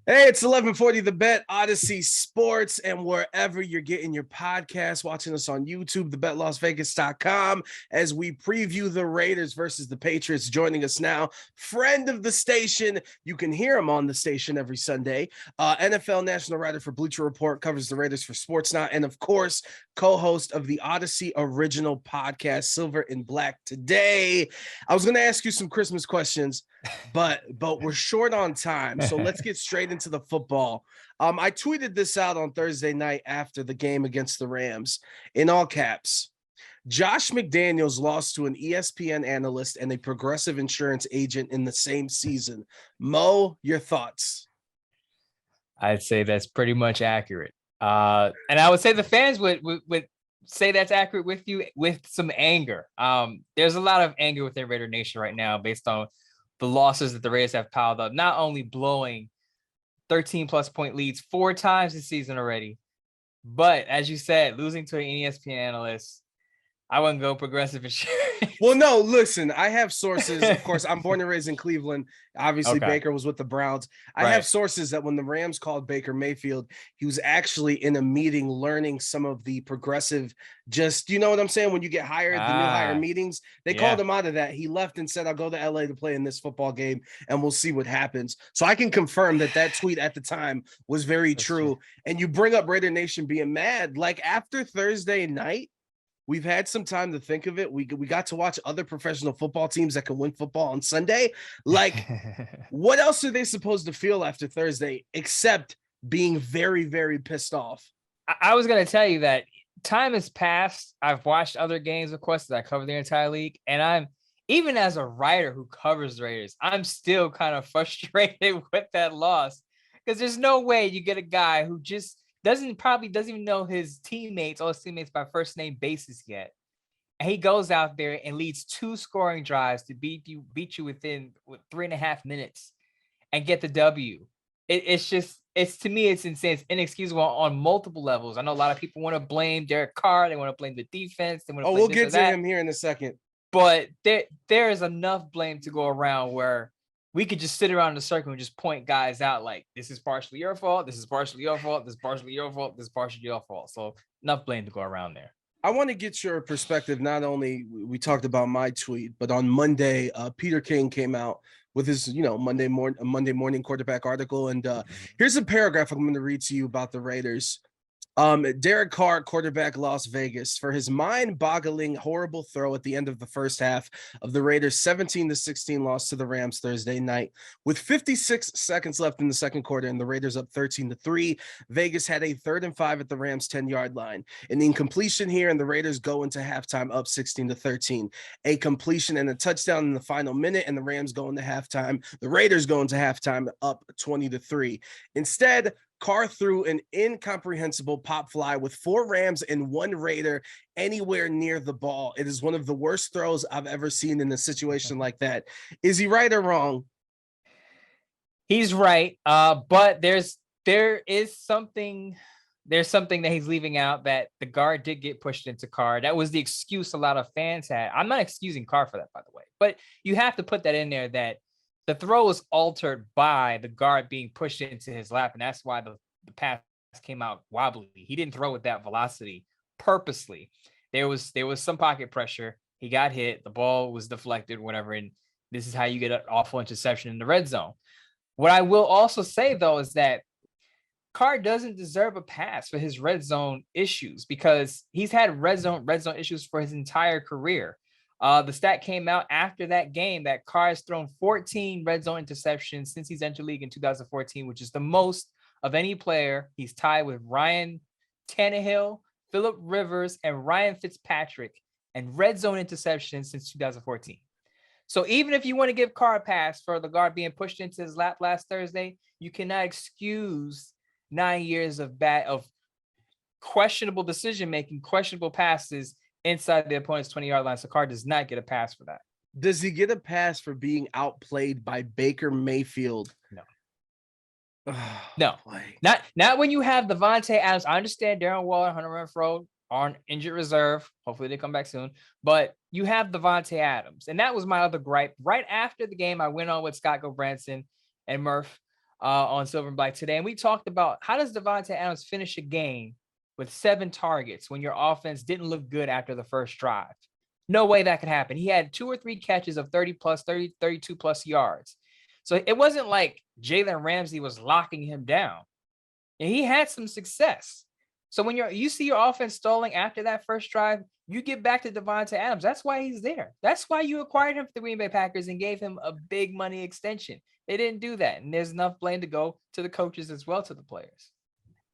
Hey, it's 11:40 The Bet, Audacy Sports, and wherever you're getting your podcast, watching us on YouTube, thebetlasvegas.com, as we preview the Raiders versus the Patriots. Joining us now, friend of the station. You can hear him on the station every Sunday. NFL national writer for Bleacher Report, covers the Raiders for Sportsnet, and of course, co-host of the Audacy original podcast, Silver and Black. Today, I was going to ask you some Christmas questions, but we're short on time, so let's get straight into the football. I tweeted this out on Thursday night after the game against the Rams in all caps. Josh McDaniels lost to an ESPN analyst and a Progressive insurance agent in the same season. Mo, your thoughts? I'd say that's pretty much accurate. And I would say the fans would say that's accurate with you with some anger. There's a lot of anger within Raider Nation right now based on the losses that the Raiders have piled up, not only blowing 13 plus point leads 4 times this season already, but as you said, losing to an ESPN analyst. I wouldn't go Progressive insurance. Well, no, listen, I have sources. Of course, I'm born and raised in Cleveland. Obviously, Okay. Baker was with the Browns. I have sources that when the Rams called Baker Mayfield, he was actually in a meeting learning some of the Progressive, just, you know what I'm saying? When you get hired, the new hire meetings, they called him out of that. He left and said, I'll go to LA to play in this football game and we'll see what happens. So I can confirm that tweet at the time was very true. And you bring up Raider Nation being mad. Like after Thursday night, we've had some time to think of it. We got to watch other professional football teams that can win football on Sunday. Like, what else are they supposed to feel after Thursday except being very, very pissed off? I was going to tell you that time has passed. I've watched other games, of course, that I cover the entire league. And I'm, even as a writer who covers the Raiders, I'm still kind of frustrated with that loss because there's no way you get a guy who just doesn't even know his teammates by first name basis yet. And he goes out there and leads 2 scoring drives to beat you within 3.5 minutes and get the W. It's to me, it's insane. It's inexcusable on multiple levels. I know a lot of people want to blame Derek Carr. They want to blame the defense. They want to blame we'll get to him here in a second. But there is enough blame to go around where we could just sit around in a circle and just point guys out like, this is partially your fault, this is partially your fault, this is partially your fault, this is partially your fault. So enough blame to go around there. I want to get your perspective. Not only we talked about my tweet, but on Monday, Peter King came out with his, Monday morning quarterback article. And here's a paragraph I'm going to read to you about the Raiders. Derek Carr, quarterback, Las Vegas, for his mind-boggling, horrible throw at the end of the first half of the Raiders' 17-16 loss to the Rams Thursday night. With 56 seconds left in the second quarter and the Raiders up 13-3, Vegas had a 3rd and 5 at the Rams' 10-yard line. An incompletion here, and the Raiders go into halftime up 16-13. A completion and a touchdown in the final minute, and the Rams go into halftime. The Raiders go into halftime up 20-3. Instead, Carr threw an incomprehensible pop fly with 4 Rams and 1 Raider anywhere near the ball. It is one of the worst throws I've ever seen in a situation like that. Is he right or wrong? He's right. But there's something that he's leaving out, that the guard did get pushed into Carr. That was the excuse a lot of fans had. I'm not excusing Carr for that, by the way, but you have to put that in there, that the throw was altered by the guard being pushed into his lap, and that's why the pass came out wobbly. He didn't throw with that velocity purposely. There was some pocket pressure. He got hit. The ball was deflected, whatever, and this is how you get an awful interception in the red zone. What I will also say, though, is that Carr doesn't deserve a pass for his red zone issues, because he's had red zone issues for his entire career. The stat came out after that game that Carr has thrown 14 red zone interceptions since he's entered league in 2014, which is the most of any player. He's tied with Ryan Tannehill, Phillip Rivers, and Ryan Fitzpatrick and red zone interceptions since 2014. So even if you want to give Carr a pass for the guard being pushed into his lap last Thursday, you cannot excuse 9 years of questionable decision-making, questionable passes inside the opponent's 20-yard line. So Carr does not get a pass for that. Does he get a pass for being outplayed by Baker Mayfield? No. Oh, no. Boy. Not when you have Devontae Adams. I understand Darren Waller, Hunter Renfrow on injured reserve. Hopefully they come back soon. But you have Devontae Adams. And that was my other gripe. Right after the game, I went on with Scott Gobranson and Murph. on Silver and Black today, and we talked about how does Davante Adams finish a game with 7 targets when your offense didn't look good after the first drive. No way that could happen. He had 2 or 3 catches of 30 plus, 30, 32 plus yards. So it wasn't like Jalen Ramsey was locking him down. And he had some success. So when you see your offense stalling after that first drive, you get back to Davante Adams. That's why he's there. That's why you acquired him for the Green Bay Packers and gave him a big money extension. They didn't do that. And there's enough blame to go to the coaches as well, to the players.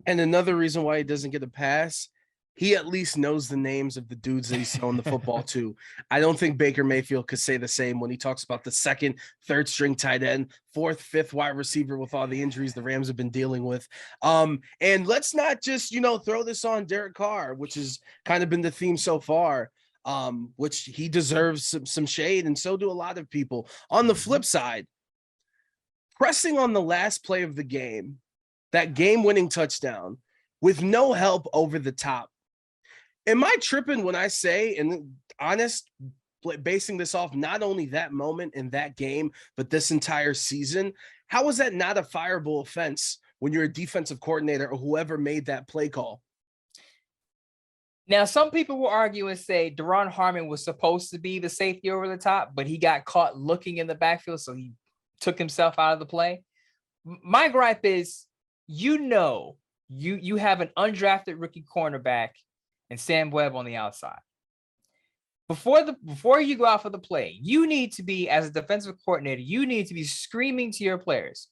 And another reason why he doesn't get a pass, he at least knows the names of the dudes that he's throwing the football to. I don't think Baker Mayfield could say the same when he talks about the second, third string tight end, fourth, fifth wide receiver with all the injuries the Rams have been dealing with. And let's not just, throw this on Derek Carr, which has kind of been the theme so far, which he deserves some shade, and so do a lot of people. On the flip side, pressing on the last play of the game, that game-winning touchdown with no help over the top. Am I tripping when I say, and honest, basing this off not only that moment in that game, but this entire season, how is that not a fireable offense when you're a defensive coordinator or whoever made that play call? Now, some people will argue and say Deron Harmon was supposed to be the safety over the top, but he got caught looking in the backfield, so he took himself out of the play. My gripe is, you have an undrafted rookie cornerback and Sam Webb on the outside. Before you go out for the play, you need to be, as a defensive coordinator, you need to be screaming to your players,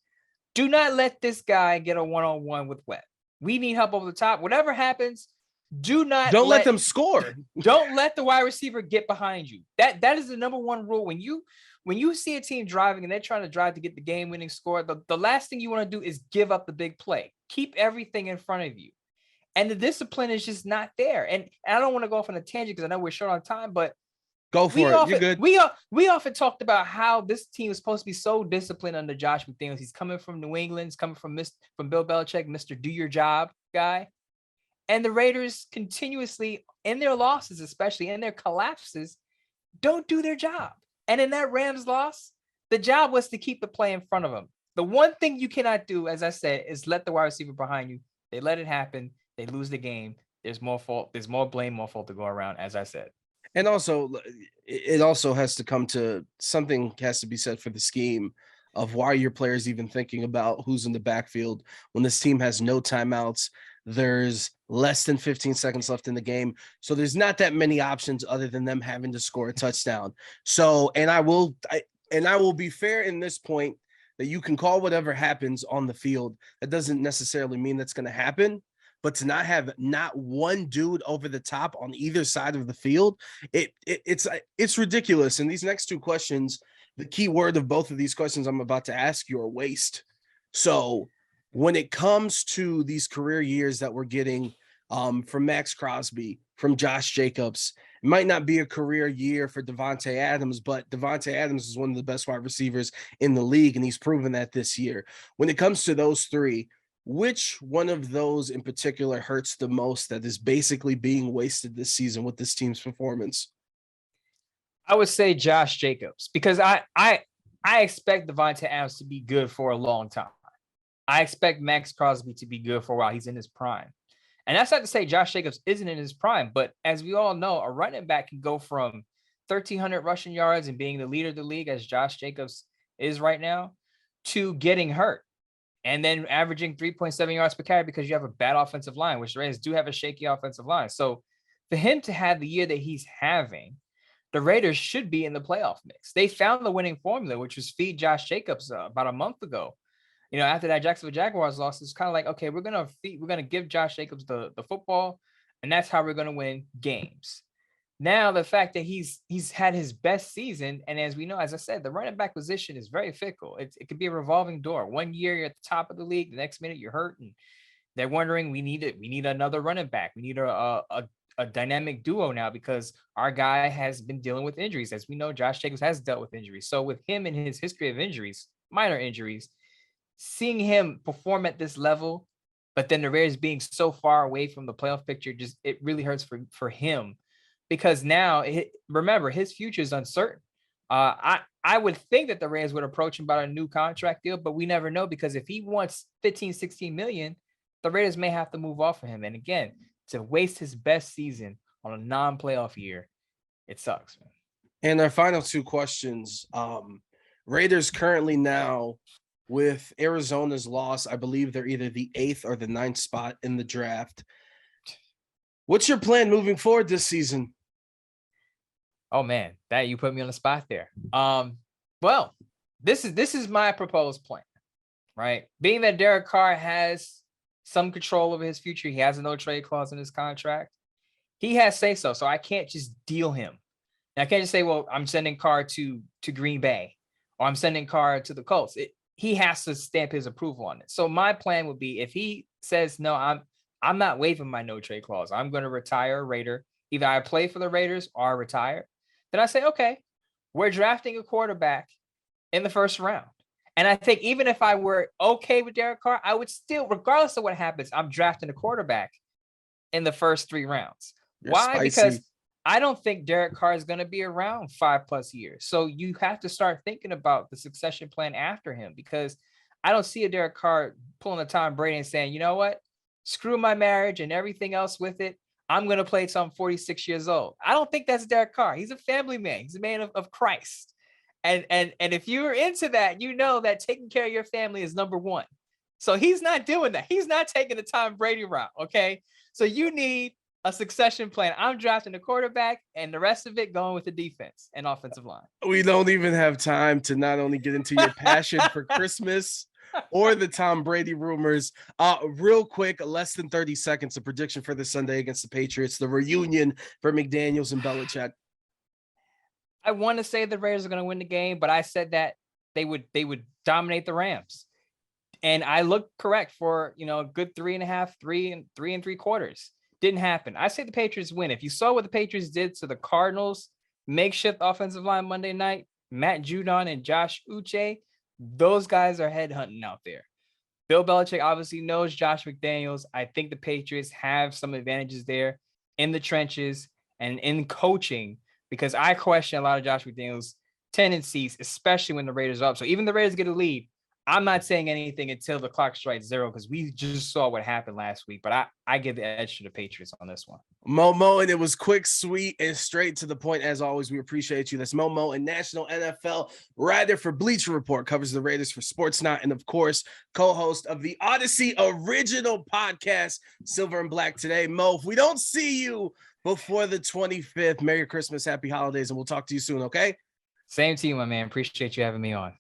do not let this guy get a one-on-one with Webb. We need help over the top. Whatever happens, don't let them score. Don't let the wide receiver get behind you. That is the number one rule. When you see a team driving and they're trying to drive to get the game-winning score, the last thing you want to do is give up the big play. Keep everything in front of you. And the discipline is just not there. And I don't want to go off on a tangent because I know we're short on time, but go for it. You're good. We often talked about how this team is supposed to be so disciplined under Josh McDaniels. He's coming from New England. He's coming from Bill Belichick, Mr. Do Your Job guy. And the Raiders continuously, in their losses, especially in their collapses, don't do their job. And in that Rams loss, the job was to keep the play in front of them. The one thing you cannot do, as I said, is let the wide receiver behind you. They let it happen. They lose the game. There's more fault. There's more blame, more fault to go around, as I said. And also, it also has to come to something has to be said for the scheme of why your players even thinking about who's in the backfield when this team has no timeouts. There's less than 15 seconds left in the game. So there's not that many options other than them having to score a touchdown. So, and I will be fair in this point that you can call whatever happens on the field. That doesn't necessarily mean that's going to happen, but to not have not one dude over the top on either side of the field, it's ridiculous. And these next two questions, the key word of both of these questions I'm about to ask you are waste. So when it comes to these career years that we're getting from Max Crosby, from Josh Jacobs, it might not be a career year for Davante Adams, but Davante Adams is one of the best wide receivers in the league, and he's proven that this year. When it comes to those three, which one of those in particular hurts the most that is basically being wasted this season with this team's performance? I would say Josh Jacobs, because I expect Davante Adams to be good for a long time. I expect Max Crosby to be good for a while. He's in his prime. And that's not to say Josh Jacobs isn't in his prime, but as we all know, a running back can go from 1,300 rushing yards and being the leader of the league, as Josh Jacobs is right now, to getting hurt and then averaging 3.7 yards per carry because you have a bad offensive line, which the Raiders do have a shaky offensive line. So for him to have the year that he's having, the Raiders should be in the playoff mix. They found the winning formula, which was feed Josh Jacobs about a month ago. After that Jacksonville Jaguars loss, it's kind of like, okay, we're gonna give Josh Jacobs the football, and that's how we're gonna win games. Now the fact that he's had his best season, and as we know, as I said, the running back position is very fickle. It could be a revolving door. One year you're at the top of the league, the next minute you're hurt, and they're wondering we need another running back. We need a dynamic duo now because our guy has been dealing with injuries. As we know, Josh Jacobs has dealt with injuries. So with him and his history of injuries, minor injuries, seeing him perform at this level, but then the Raiders being so far away from the playoff picture, it really hurts for him, because now remember, his future is uncertain. I would think that the Raiders would approach him about a new contract deal, but we never know because if he wants 15, 16 million, the Raiders may have to move off of him. And again, to waste his best season on a non-playoff year, it sucks, man. And our final two questions. Raiders currently now with Arizona's loss, I believe they're either the 8th or the 9th spot in the draft. What's your plan moving forward this season? Oh man, that you put me on the spot there. Well, this is my proposed plan, right? Being that Derek Carr has some control over his future, he has a no trade clause in his contract. He has say so, so I can't just deal him. And I can't just say, well, I'm sending Carr to Green Bay or I'm sending Carr to the Colts. He has to stamp his approval on it. So my plan would be if he says, no, I'm not waiving my no trade clause. I'm going to retire a Raider. Either I play for the Raiders or I retire. Then I say, okay, we're drafting a quarterback in the first round. And I think even if I were okay with Derek Carr, I would still, regardless of what happens, I'm drafting a quarterback in the first 3 rounds. Why? Spicy. Because I don't think Derek Carr is going to be around 5+ years. So you have to start thinking about the succession plan after him, because I don't see a Derek Carr pulling a Tom Brady and saying, you know what, screw my marriage and everything else with it. I'm going to play till I'm 46 years old. I don't think that's Derek Carr. He's a family man. He's a man of Christ. And if you're into that, you know that taking care of your family is number one. So he's not doing that. He's not taking the Tom Brady route. Okay. So you need a succession plan. I'm drafting a quarterback and the rest of it going with the defense and offensive line. We don't even have time to not only get into your passion for Christmas or the Tom Brady rumors. Real quick, less than 30 seconds, a prediction for this Sunday against the Patriots, the reunion for McDaniels and Belichick. I want to say the Raiders are going to win the game, but I said that they would dominate the Rams. And I looked correct for, a good 3.5, 3 3/4. Didn't happen. I say the Patriots win. If you saw what the Patriots did to the Cardinals makeshift offensive line Monday night, Matt Judon and Josh Uche, those guys are headhunting out there. Bill Belichick obviously knows Josh McDaniels. I think the Patriots have some advantages there in the trenches and in coaching, because I question a lot of Josh McDaniels' tendencies, especially when the Raiders are up. So even the Raiders get a lead, I'm not saying anything until the clock strikes 0, because we just saw what happened last week. But I give the edge to the Patriots on this one. Moe Moton, it was quick, sweet, and straight to the point. As always, we appreciate you. That's Moe Moton, national NFL writer for Bleacher Report, covers the Raiders for Sportsnet, and of course, co-host of the Audacy original podcast, Silver and Black Today. Mo, if we don't see you before the 25th, Merry Christmas, Happy Holidays, and we'll talk to you soon, okay? Same to you, my man. Appreciate you having me on.